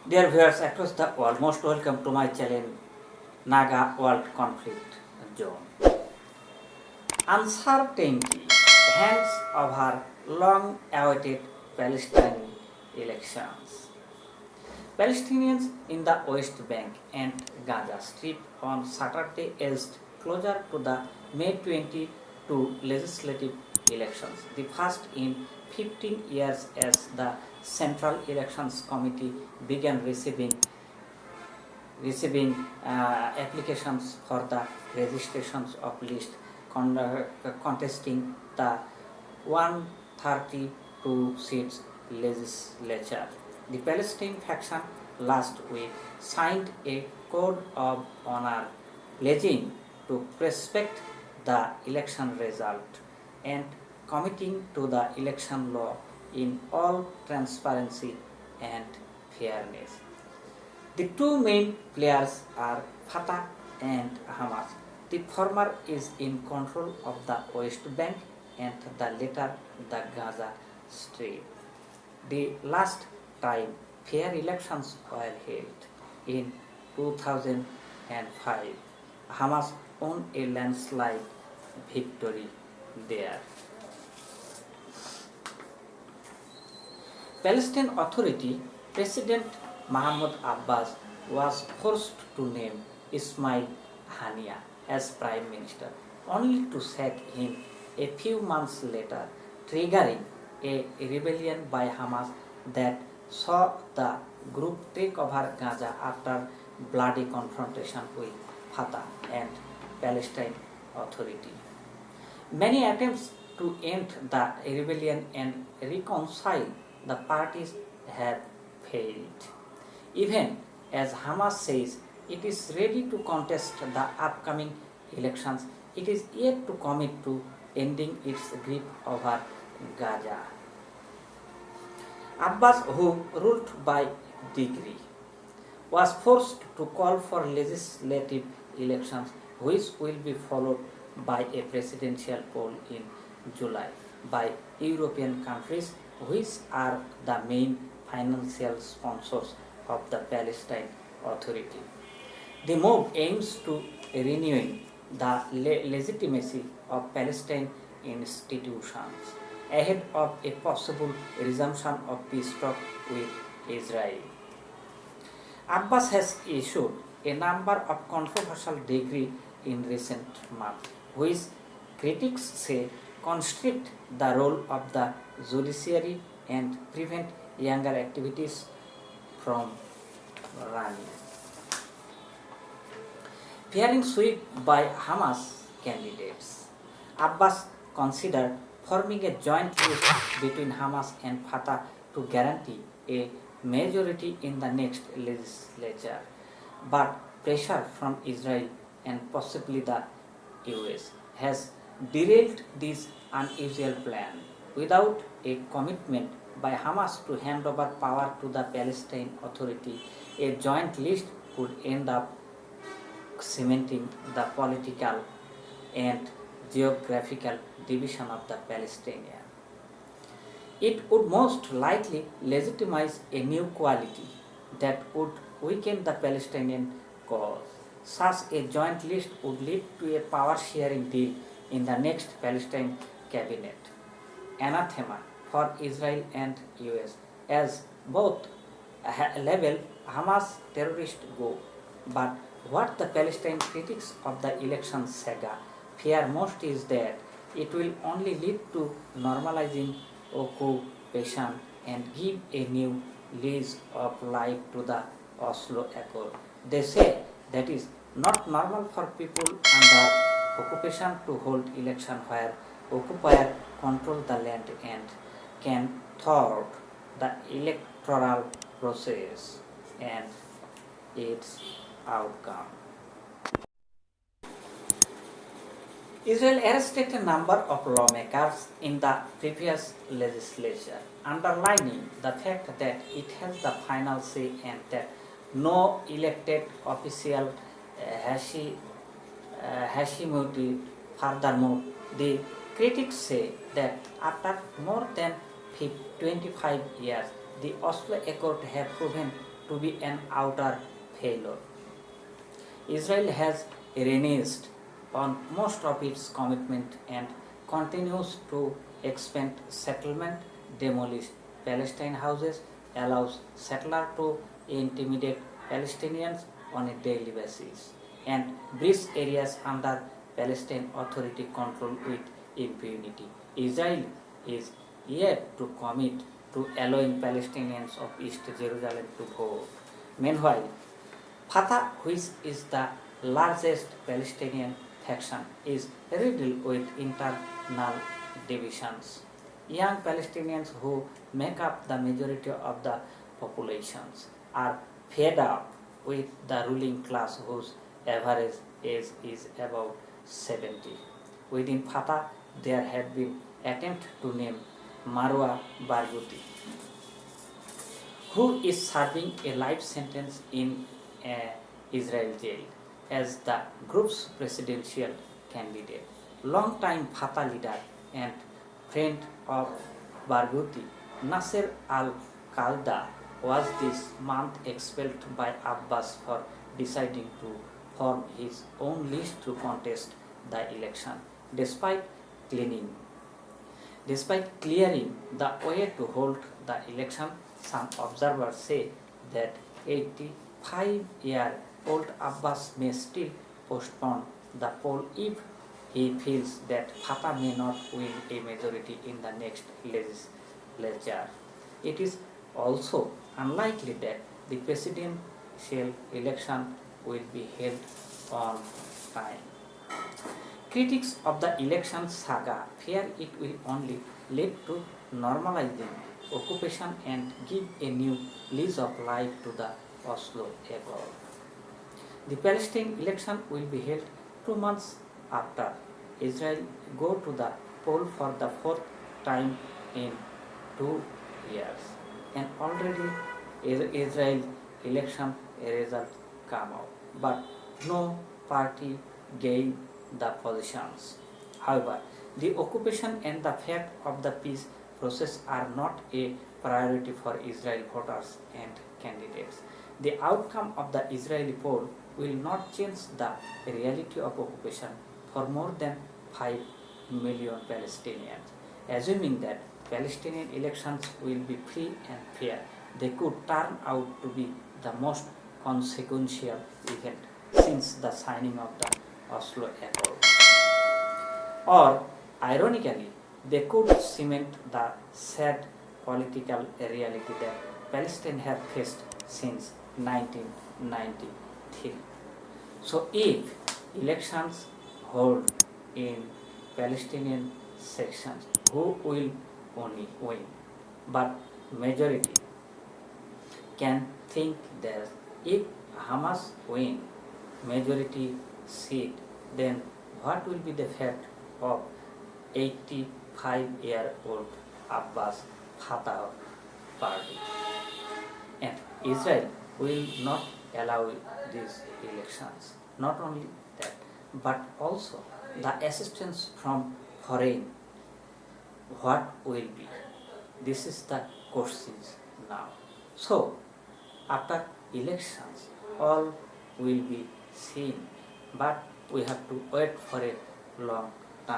Dear viewers across the world, most welcome to my channel NAGA World Conflict Zone. Uncertainty hangs over long-awaited Palestine elections. Palestinians in the West Bank and Gaza Strip on Saturday edged closer to the May 22 legislative elections, the first in 15 years as the Central Elections Committee began receiving applications for the registrations of list contesting the 132 seats legislature. The Palestine faction last week signed a code of honor pledging to respect the election result and committing to the election law in all transparency and fairness. The two main players are Fatah and Hamas. The former is in control of the West Bank and the latter the Gaza Strip. The last time fair elections were held in 2005, Hamas won a landslide victory there. Palestine Authority President Mahmoud Abbas was forced to name Ismail Haniyeh as Prime Minister, only to sack him a few months later, triggering a rebellion by Hamas that saw the group take over Gaza after bloody confrontation with Fatah and Palestine Authority. Many attempts to end the rebellion and reconcile the parties have failed. Even as Hamas says it is ready to contest the upcoming elections, it is yet to commit to ending its grip over Gaza. Abbas, who ruled by decree, was forced to call for legislative elections, which will be followed by a presidential poll in July by European countries, which are the main financial sponsors of the Palestine Authority. The move aims to renewing the legitimacy of Palestine institutions ahead of a possible resumption of peace talks with Israel. Abbas has issued a number of controversial decrees in recent months, which critics say constrict the role of the judiciary and prevent younger activities from running. Fearing sweep by Hamas candidates, Abbas considered forming a joint list between Hamas and Fatah to guarantee a majority in the next legislature, but pressure from Israel and possibly the US has derailed this unusual plan. Without a commitment by Hamas to hand over power to the Palestine Authority, a joint list could end up cementing the political and geographical division of the Palestinians. It would most likely legitimize a new coalition that would weaken the Palestinian cause. Such a joint list would lead to a power-sharing deal in the next Palestine cabinet. Anathema for Israel and US, as both label Hamas terrorist go. But what the Palestine critics of the election saga fear most is that it will only lead to normalizing occupation and give a new lease of life to the Oslo Accord. They say that is not normal for people under occupation to hold election where occupier control the land and can thwart the electoral process and its outcome. Israel arrested a number of lawmakers in the previous legislature, underlining the fact that it has the final say and that no elected official Hashimoto. Furthermore, the critics say that after more than 25 years, the Oslo Accord have proven to be an utter failure. Israel has reneged on most of its commitment and continues to expand settlement, demolish Palestine houses, allows settlers to intimidate Palestinians on a daily basis, and breach areas under Palestine Authority control with impunity. Israel is yet to commit to allowing Palestinians of East Jerusalem to vote. Meanwhile, Fatah, which is the largest Palestinian faction, is riddled with internal divisions. Young Palestinians who make up the majority of the populations are fed up with the ruling class whose average age is about 70. Within Fatah, there had been attempts to name Marwa Barghouti, who is serving a life sentence in Israel jail, as the group's presidential candidate. Long-time Fatah leader and friend of Barghouti, Nasser al-Qalda, was this month expelled by Abbas for deciding to form his own list to contest the election, despite clearing the way to hold the election. Some observers say that 85-year-old Abbas may still postpone the poll if he feels that Fatah may not win a majority in the next legislature. It is also unlikely that the presidential election will be held on time. Critics of the election saga fear it will only lead to normalizing occupation and give a new lease of life to the Oslo Accord. The Palestine election will be held 2 months after Israel go to the poll for the fourth time in 2 years, and already Israel election result come out, but no party gained the positions. However, the occupation and the fact of the peace process are not a priority for Israeli voters and candidates. The outcome of the Israeli poll will not change the reality of occupation for more than 5 million Palestinians. Assuming that Palestinian elections will be free and fair, they could turn out to be the most consequential event since the signing of the Oslo Accord. Or, ironically, they could cement the sad political reality that Palestine has faced since 1993. So, if elections hold in Palestinian sections, who will only win? But majority can think that if Hamas win majority seat, then what will be the fate of 85-year-old Abbas Fatah party? And Israel will not allow these elections. Not only that, but also the assistance from foreign. What will be? This is the questions now. So, after elections, all will be seen, but we have to wait for a long